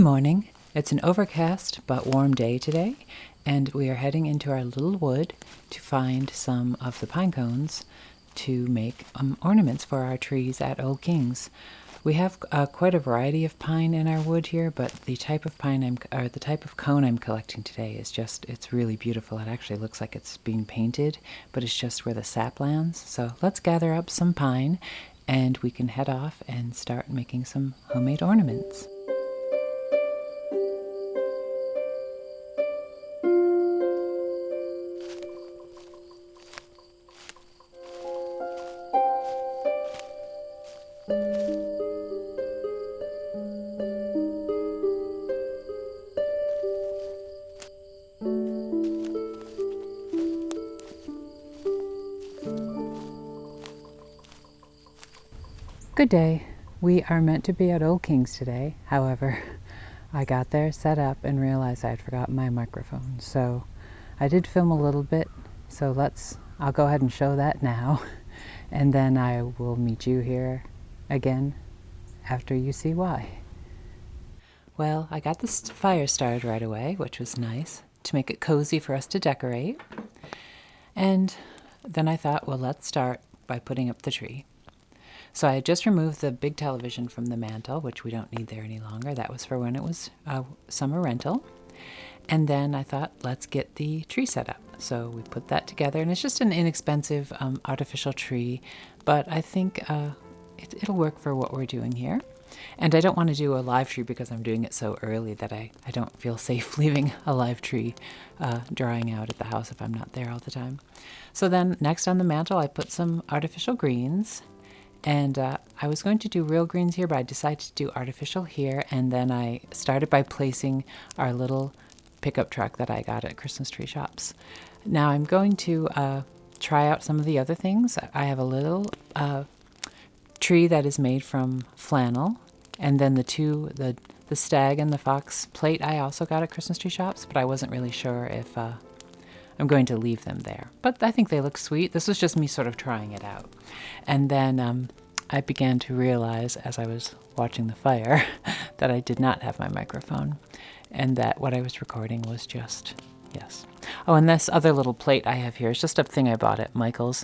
Good morning. It's an overcast but warm day today, and we are heading into our little wood to find some of the pine cones to make ornaments for our trees at Old Kings. We have quite a variety of pine in our wood here, but the type of the type of cone I'm collecting today is it's really beautiful. It actually looks like it's being painted, but it's just where the sap lands. So let's gather up some pine and we can head off and start making some homemade ornaments. Good day. We are meant to be at Old Kings today. However, I got there, set up, and realized I had forgotten my microphone. So I did film a little bit, so I'll go ahead and show that now. And then I will meet you here again after you see why. Well, I got this fire started right away, which was nice, to make it cozy for us to decorate. And then I thought, well, let's start by putting up the tree. So I had just removed the big television from the mantle, which we don't need there any longer. That was for when it was summer rental. And then I thought, let's get the tree set up. So we put that together, and it's just an inexpensive artificial tree, but I think it'll work for what we're doing here. And I don't want to do a live tree because I'm doing it so early that I don't feel safe leaving a live tree drying out at the house if I'm not there all the time. So then next on the mantle, I put some artificial greens. And I was going to do real greens here, but I decided to do artificial here. And then I started by placing our little pickup truck that I got at Christmas tree shops. Now I'm going to try out some of the other things. I have a little tree that is made from flannel. And then the stag and the fox plate I also got at Christmas tree shops, but I wasn't really sure if I'm going to leave them there. But I think they look sweet. This was just me sort of trying it out. And then I began to realize as I was watching the fire that I did not have my microphone and that what I was recording was just, yes. Oh, and this other little plate I have here is just a thing I bought at Michael's.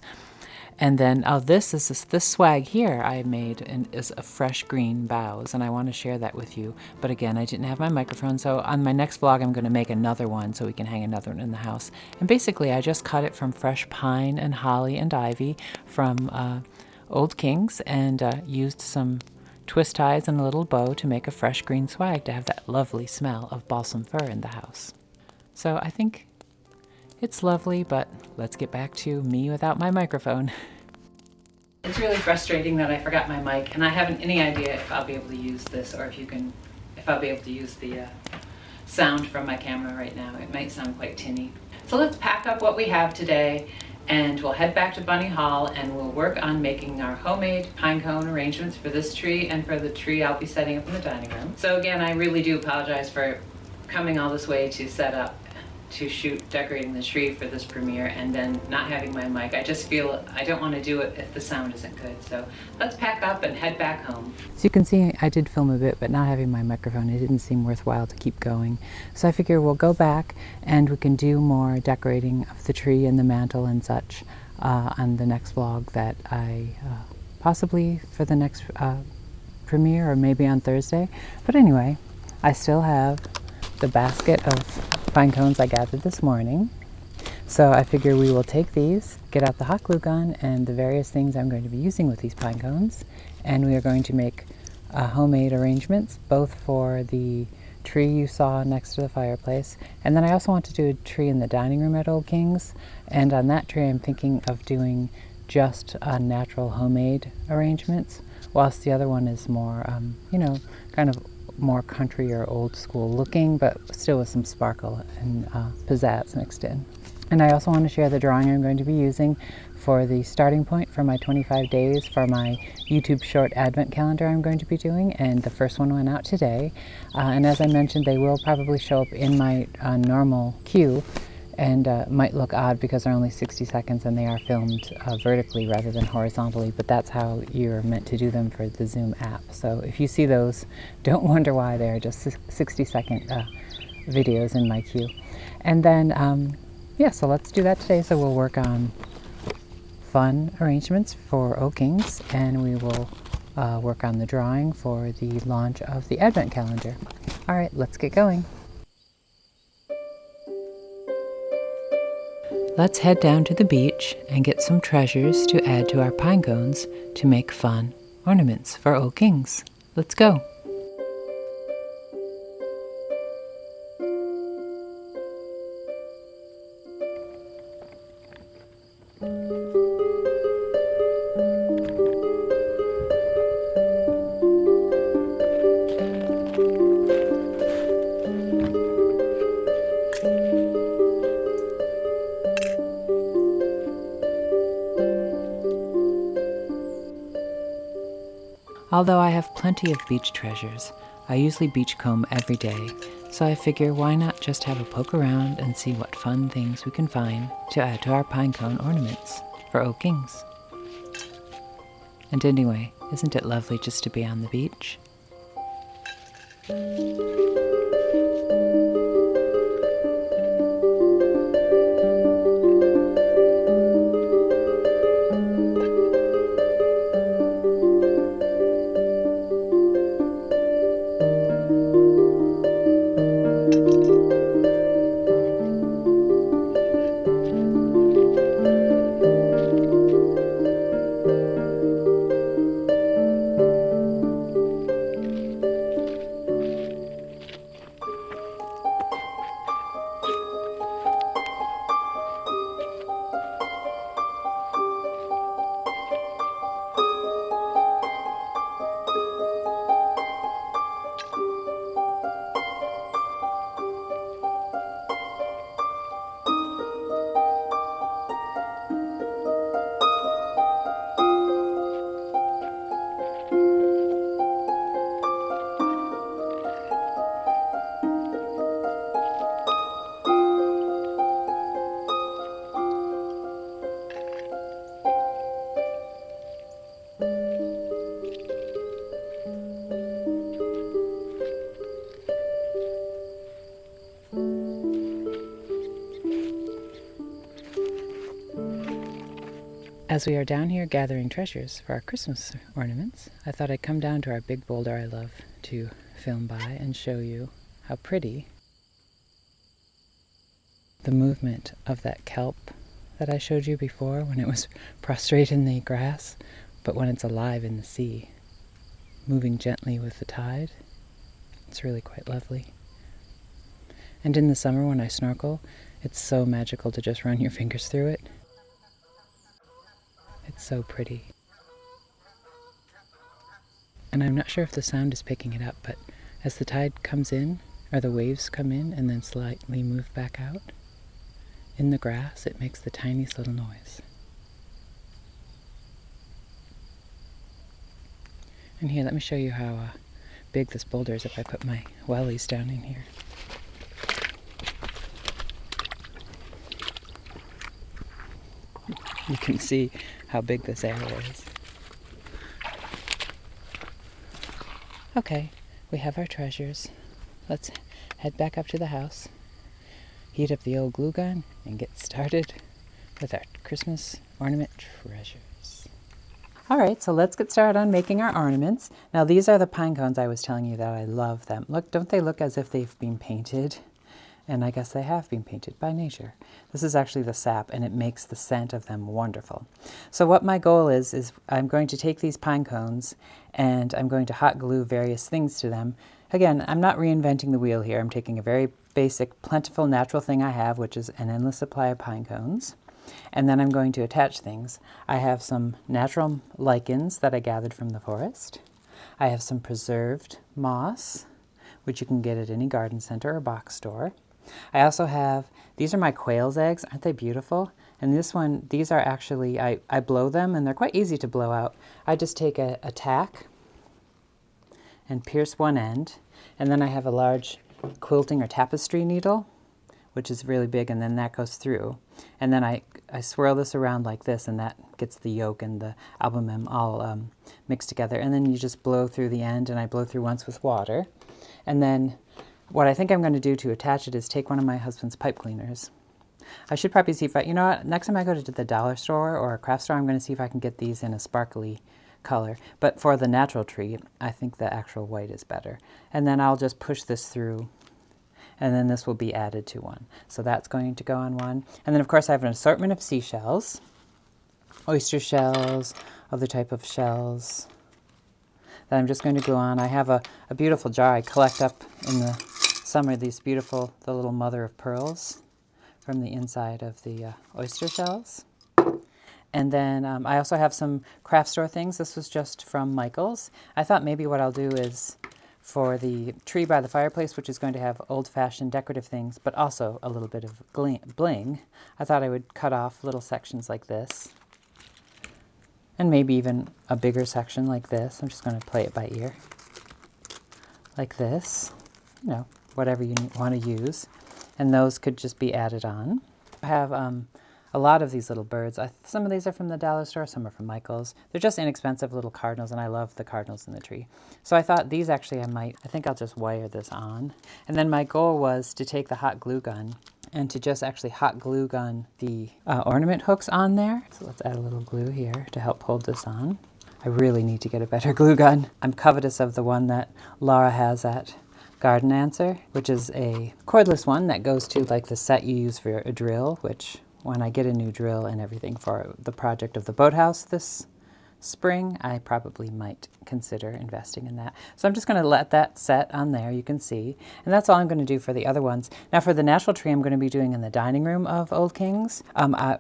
And then, this swag here I made is a fresh green boughs, and I want to share that with you. But again, I didn't have my microphone, so on my next vlog I'm going to make another one so we can hang another one in the house. And basically I just cut it from fresh pine and holly and ivy from Old Kings and used some twist ties and a little bow to make a fresh green swag to have that lovely smell of balsam fir in the house. So I think it's lovely, but let's get back to me without my microphone. It's really frustrating that I forgot my mic, and I haven't any idea if I'll be able to use this or if I'll be able to use the sound from my camera right now. It might sound quite tinny. So let's pack up what we have today, and we'll head back to Bunny Hall, and we'll work on making our homemade pine cone arrangements for this tree and for the tree I'll be setting up in the dining room. So again, I really do apologize for coming all this way to set up to shoot decorating the tree for this premiere and then not having my mic. I just feel I don't want to do it if the sound isn't good. So let's pack up and head back home. So you can see I did film a bit, but not having my microphone, it didn't seem worthwhile to keep going. So I figure we'll go back and we can do more decorating of the tree and the mantle and such on the next vlog that I possibly for the next premiere or maybe on Thursday. But anyway, I still have the basket of pine cones I gathered this morning. So I figure we will take these, get out the hot glue gun and the various things I'm going to be using with these pine cones, and we are going to make homemade arrangements both for the tree you saw next to the fireplace, and then I also want to do a tree in the dining room at Old Kings, and on that tree I'm thinking of doing just natural homemade arrangements, whilst the other one is more, kind of more country or old school looking, but still with some sparkle and pizzazz mixed in. And I also want to share the drawing I'm going to be using for the starting point for my 25 days for my YouTube short advent calendar I'm going to be doing, and the first one went out today. And as I mentioned, they will probably show up in my normal queue and might look odd because they're only 60 seconds and they are filmed vertically rather than horizontally, but that's how you're meant to do them for the Zoom app. So if you see those, don't wonder why they're just 60-second videos in my queue. And then, yeah, so let's do that today. So we'll work on fun arrangements for Oakings, and we will work on the drawing for the launch of the Advent calendar. All right, let's get going. Let's head down to the beach and get some treasures to add to our pine cones to make fun ornaments for Oakings. Let's go. Although I have plenty of beach treasures, I usually beach comb every day, so I figure why not just have a poke around and see what fun things we can find to add to our pinecone ornaments for Oakings. And anyway, isn't it lovely just to be on the beach? As we are down here gathering treasures for our Christmas ornaments, I thought I'd come down to our big boulder I love to film by and show you how pretty the movement of that kelp that I showed you before when it was prostrate in the grass, but when it's alive in the sea, moving gently with the tide. It's really quite lovely. And in the summer when I snorkel, it's so magical to just run your fingers through it. It's so pretty. And I'm not sure if the sound is picking it up, but as the tide comes in, or the waves come in and then slightly move back out, in the grass it makes the tiniest little noise. And here, let me show you how big this boulder is if I put my wellies down in here. You can see how big this area is. Okay, we have our treasures. Let's head back up to the house, heat up the old glue gun, and get started with our Christmas ornament treasures. All right, so let's get started on making our ornaments. Now these are the pine cones I was telling you that I love them. Look, don't they look as if they've been painted? And I guess they have been painted by nature. This is actually the sap, and it makes the scent of them wonderful. So what my goal is I'm going to take these pine cones and I'm going to hot glue various things to them. Again, I'm not reinventing the wheel here. I'm taking a very basic, plentiful, natural thing I have, which is an endless supply of pine cones. And then I'm going to attach things. I have some natural lichens that I gathered from the forest. I have some preserved moss, which you can get at any garden center or box store. I also have, these are my quail's eggs. Aren't they beautiful? And this one, these are actually, I blow them, and they're quite easy to blow out. I just take a tack and pierce one end, and then I have a large quilting or tapestry needle, which is really big, and then that goes through. And then I swirl this around like this, and that gets the yolk and the albumen all mixed together. And then you just blow through the end, and I blow through once with water. And then what I think I'm going to do to attach it is take one of my husband's pipe cleaners. I should probably see if you know what, next time I go to the dollar store or a craft store, I'm going to see if I can get these in a sparkly color. But for the natural tree, I think the actual white is better. And then I'll just push this through, and then this will be added to one. So that's going to go on one. And then of course I have an assortment of seashells, oyster shells, other type of shells that I'm just going to glue on. I have a beautiful jar I collect up in the summer, these beautiful, the little mother of pearls from the inside of the oyster shells. And then I also have some craft store things. This was just from Michael's. I thought maybe what I'll do is for the tree by the fireplace, which is going to have old-fashioned decorative things, but also a little bit of bling, I thought I would cut off little sections like this. And maybe even a bigger section like this. I'm just going to play it by ear. Like this. You know, whatever you want to use. And those could just be added on. I have a lot of these little birds. Some of these are from the dollar store, some are from Michael's. They're just inexpensive little cardinals, and I love the cardinals in the tree. So I thought these actually I think I'll just wire this on. And then my goal was to take the hot glue gun and to just actually hot glue gun the ornament hooks on there. So let's add a little glue here to help hold this on. I really need to get a better glue gun. I'm covetous of the one that Laura has at Garden Answer, which is a cordless one that goes to like the set you use for a drill, which when I get a new drill and everything for the project of the boathouse this spring, I probably might consider investing in that. So I'm just going to let that set on there, you can see. And that's all I'm going to do for the other ones. Now for the natural tree, I'm going to be doing in the dining room of Old Kings.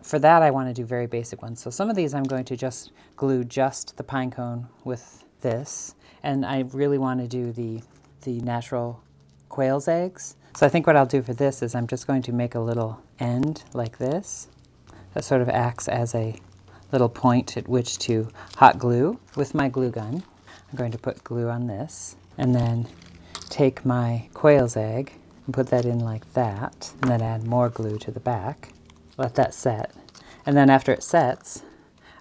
For that, I want to do very basic ones. So some of these I'm going to just glue just the pine cone with this. And I really want to do the natural quail's eggs. So I think what I'll do for this is I'm just going to make a little end like this that sort of acts as a little point at which to hot glue with my glue gun. I'm going to put glue on this and then take my quail's egg and put that in like that, and then add more glue to the back. Let that set. And then after it sets,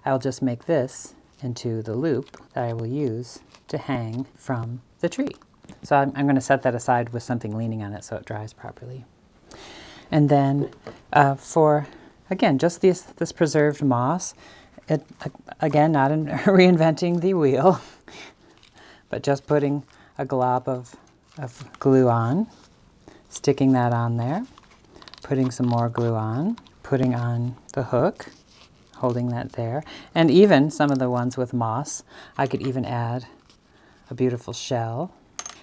I'll just make this into the loop that I will use to hang from the tree. So I'm going to set that aside with something leaning on it so it dries properly. And then for, again, just this preserved moss, again, not reinventing the wheel, but just putting a glob of glue on, sticking that on there, putting some more glue on, putting on the hook, holding that there. And even some of the ones with moss, I could even add a beautiful shell.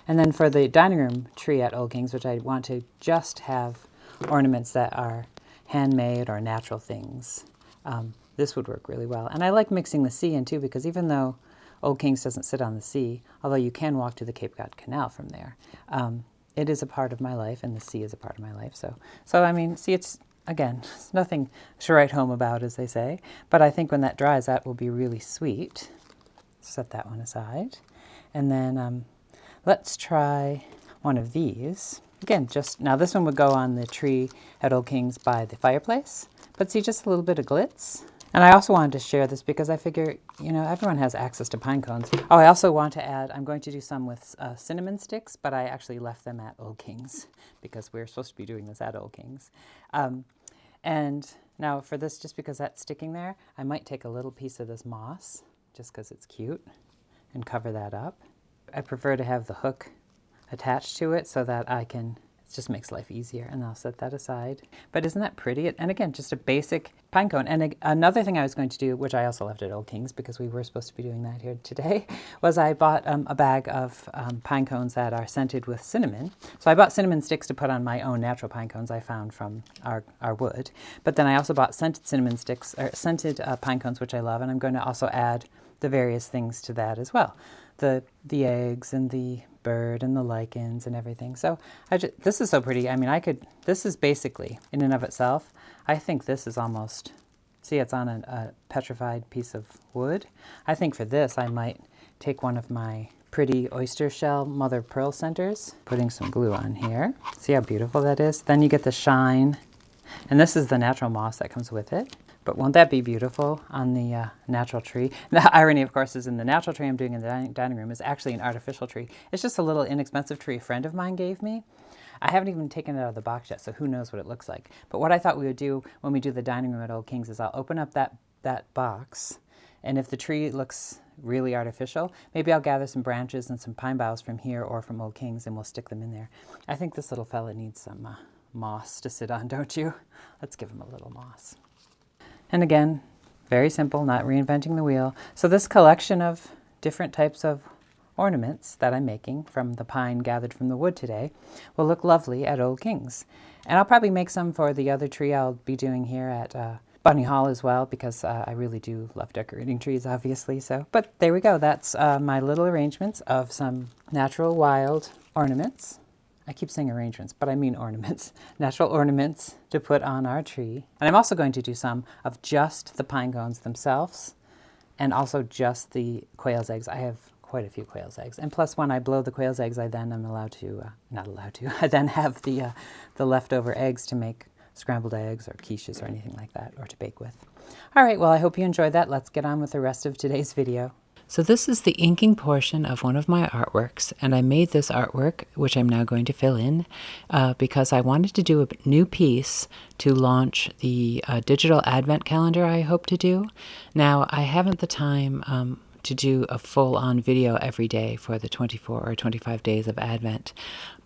And then for the dining room tree at Old Kings, which I want to just have ornaments that are handmade or natural things, this would work really well. And I like mixing the sea in too, because even though Old Kings doesn't sit on the sea, although you can walk to the Cape Cod Canal from there, it is a part of my life, and the sea is a part of my life. So I mean, see, it's nothing to write home about, as they say. But I think when that dries, that will be really sweet. Set that one aside. And then let's try one of these. Again, now this one would go on the tree at Old Kings by the fireplace. But see, just a little bit of glitz. And I also wanted to share this because I figure, everyone has access to pine cones. Oh, I also want to add, I'm going to do some with cinnamon sticks, but I actually left them at Old Kings because we're supposed to be doing this at Old Kings. And now for this, just because that's sticking there, I might take a little piece of this moss, just because it's cute, and cover that up. I prefer to have the hook attached to it so that it just makes life easier, and I'll set that aside. But isn't that pretty? And again, just a basic pine cone. And another thing I was going to do, which I also left at Old Kings because we were supposed to be doing that here today, was I bought a bag of pine cones that are scented with cinnamon. So I bought cinnamon sticks to put on my own natural pine cones I found from our wood. But then I also bought scented cinnamon sticks, or scented pine cones, which I love, and I'm going to also add the various things to that as well. The eggs and the bird and the lichens and everything. So this is so pretty. I mean, this is basically, in and of itself, I think this is almost, see, it's on a petrified piece of wood. I think for this, I might take one of my pretty oyster shell mother of pearl centers. Putting some glue on here. See how beautiful that is? Then you get the shine. And this is the natural moss that comes with it. But won't that be beautiful on the natural tree? The irony, of course, is in the natural tree I'm doing in the dining room is actually an artificial tree. It's just a little inexpensive tree a friend of mine gave me. I haven't even taken it out of the box yet, so who knows what it looks like. But what I thought we would do when we do the dining room at Old Kings is I'll open up that box, and if the tree looks really artificial, maybe I'll gather some branches and some pine boughs from here or from Old Kings, and we'll stick them in there. I think this little fella needs some moss to sit on, don't you? Let's give him a little moss. And again, very simple, not reinventing the wheel. So this collection of different types of ornaments that I'm making from the pine gathered from the wood today will look lovely at Old Kings. And I'll probably make some for the other tree I'll be doing here at Bunny Hall as well, because I really do love decorating trees, obviously. So, but there we go. That's my little arrangements of some natural wild ornaments. I keep saying arrangements, but I mean ornaments. Natural ornaments to put on our tree. And I'm also going to do some of just the pine cones themselves, and also just the quail's eggs. I have quite a few quail's eggs. And plus, when I blow the quail's eggs, I then am allowed to, not allowed to, I then have the leftover eggs to make scrambled eggs or quiches or anything like that, or to bake with. All right, well, I hope you enjoyed that. Let's get on with the rest of today's video. So this is the inking portion of one of my artworks, and I made this artwork, which I'm now going to fill in, because I wanted to do a new piece to launch the digital advent calendar I hope to do. Now, I haven't the time to do a full-on video every day for the 24 or 25 days of Advent.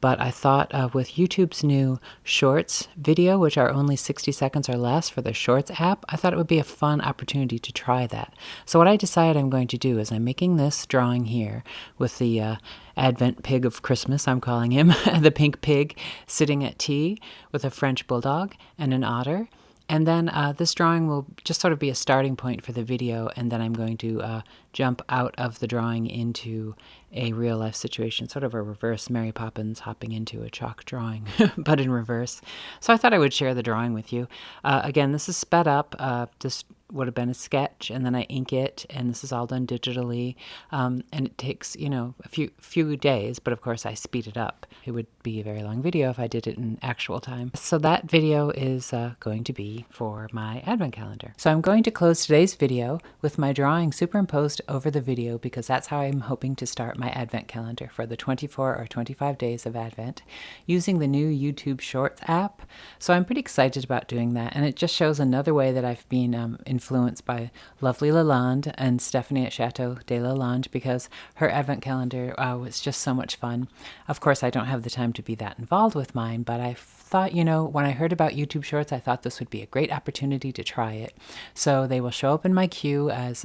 But I thought with YouTube's new Shorts video, which are only 60 seconds or less for the Shorts app, I thought it would be a fun opportunity to try that. So what I decided I'm going to do is I'm making this drawing here with the Advent pig of Christmas, I'm calling him, the pink pig, sitting at tea with a French bulldog and an otter. And then this drawing will just sort of be a starting point for the video, and then I'm going to jump out of the drawing into a real-life situation, sort of a reverse Mary Poppins hopping into a chalk drawing, but in reverse. So I thought I would share the drawing with you. Again, this is sped up. This would have been a sketch, and then I ink it, and this is all done digitally. And it takes, you know, a few days, but of course I speed it up. It would be a very long video if I did it in actual time. So that video is going to be for my Advent calendar. So I'm going to close today's video with my drawing superimposed over the video, because that's how I'm hoping to start my Advent calendar for the 24 or 25 days of Advent using the new YouTube Shorts app. So I'm pretty excited about doing that, and it just shows another way that I've been influenced by lovely Lalande and Stephanie at Chateau de Lalande, because her Advent calendar was just so much fun. Of course, I don't have the time to be that involved with mine, but I thought, you know, when I heard about YouTube Shorts, I thought this would be a great opportunity to try it. So they will show up in my queue as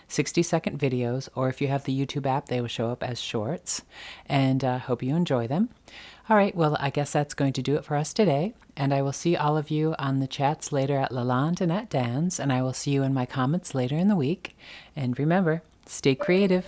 60-second videos, or if you have the YouTube app, they will show up as shorts, and hope you enjoy them. All right, well, I guess that's going to do it for us today, and I will see all of you on the chats later at Lalande and at Dan's, and I will see you in my comments later in the week. And remember, stay creative.